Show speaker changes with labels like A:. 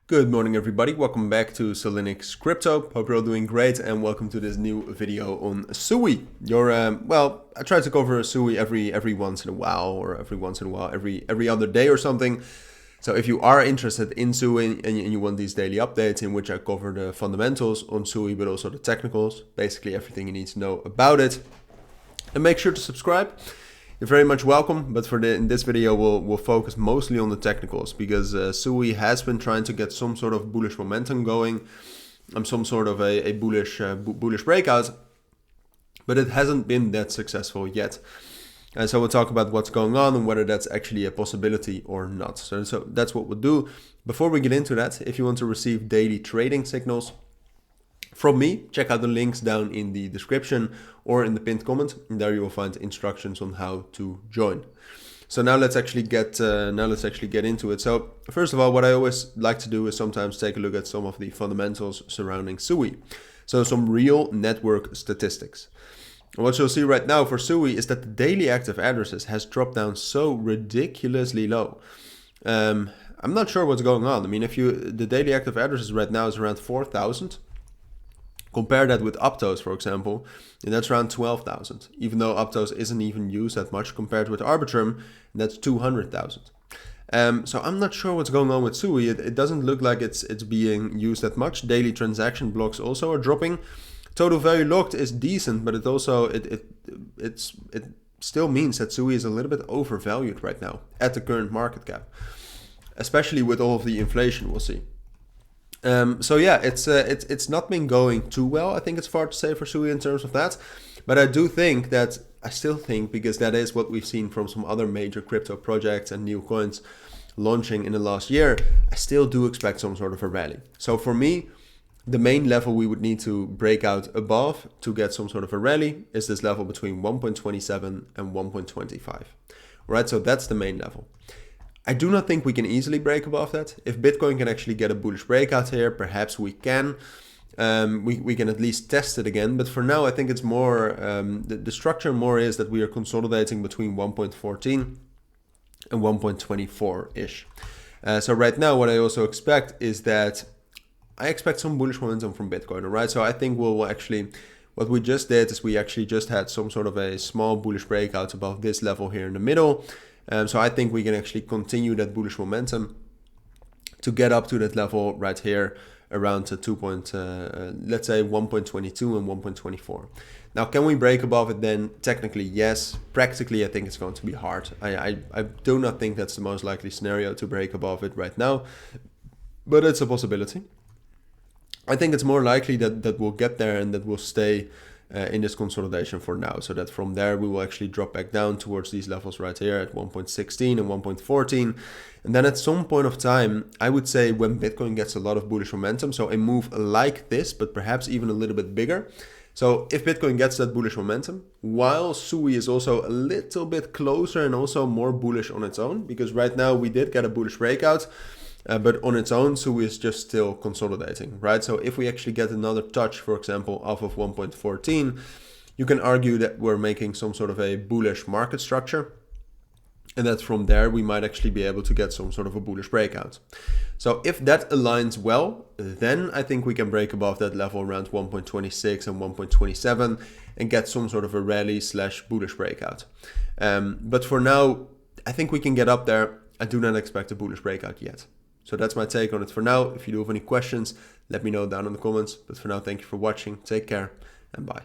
A: Good morning everybody, welcome back to Cilinix Crypto. Hope you're all doing great and welcome to this new video on SUI. I try to cover a SUI every once in a while, or every other day or something. So if you are interested in SUI and you want these daily updates in which I cover the fundamentals on SUI but also the technicals, basically everything you need to know about it, and make sure to subscribe. You're very much welcome, but in this video we'll focus mostly on the technicals because SUI has been trying to get some sort of bullish momentum going, some sort of a bullish breakout, but it hasn't been that successful yet. And so we'll talk about what's going on and whether that's actually a possibility or not. So that's what we'll do. Before we get into that, if you want to receive daily trading signals from me, check out the links down in the description or in the pinned comment. And there you will find instructions on how to join. So now let's actually get into it. So first of all, what I always like to do is sometimes take a look at some of the fundamentals surrounding SUI. So some real network statistics. And what you'll see right now for SUI is that the daily active addresses has dropped down so ridiculously low. I'm not sure what's going on. I mean, the daily active addresses right now is around 4,000. Compare that with Aptos, for example, and that's around 12,000, even though Aptos isn't even used that much compared with Arbitrum, and that's 200,000. So I'm not sure what's going on with SUI. It doesn't look like it's being used that much. Daily transaction blocks also are dropping. Total value locked is decent, but it still means that SUI is a little bit overvalued right now at the current market cap, especially with all of the inflation we'll see. So yeah, it's not been going too well. I think it's fair to say for SUI in terms of that, but I still think because that is what we've seen from some other major crypto projects and new coins launching in the last year. I still do expect some sort of a rally. So for me, the main level we would need to break out above to get some sort of a rally is this level between 1.27 and 1.25. Right, so that's the main level. I do not think we can easily break above that. If Bitcoin can actually get a bullish breakout here, perhaps we can. We can at least test it again. But for now, I think it's more, the structure more is that we are consolidating between 1.14 and 1.24-ish. So right now, what I also expect is that I expect some bullish momentum from Bitcoin, all right? So I think we'll actually, what we just did is we actually just had some sort of a small bullish breakout above this level here in the middle. So I think we can actually continue that bullish momentum to get up to that level right here around let's say 1.22 and 1.24. Now, can we break above it then? Technically, yes. Practically, I think it's going to be hard. I do not think that's the most likely scenario to break above it right now, but it's a possibility. I think it's more likely that we'll get there and that we'll stay in this consolidation for now, so that from there we will actually drop back down towards these levels right here at 1.16 and 1.14, and then at some point of time, I would say when Bitcoin gets a lot of bullish momentum, so a move like this but perhaps even a little bit bigger. So if Bitcoin gets that bullish momentum, while SUI is also a little bit closer and also more bullish on its own, because right now we did get a bullish breakout, but on its own, SUI is just still consolidating, right? So if we actually get another touch, for example, off of 1.14, you can argue that we're making some sort of a bullish market structure, and that from there we might actually be able to get some sort of a bullish breakout. So if that aligns well, then I think we can break above that level around 1.26 and 1.27 and get some sort of a rally / bullish breakout. But for now, I think we can get up there. I do not expect a bullish breakout yet. So that's my take on it for now. If you do have any questions, let me know down in the comments. But for now, thank you for watching. Take care and bye.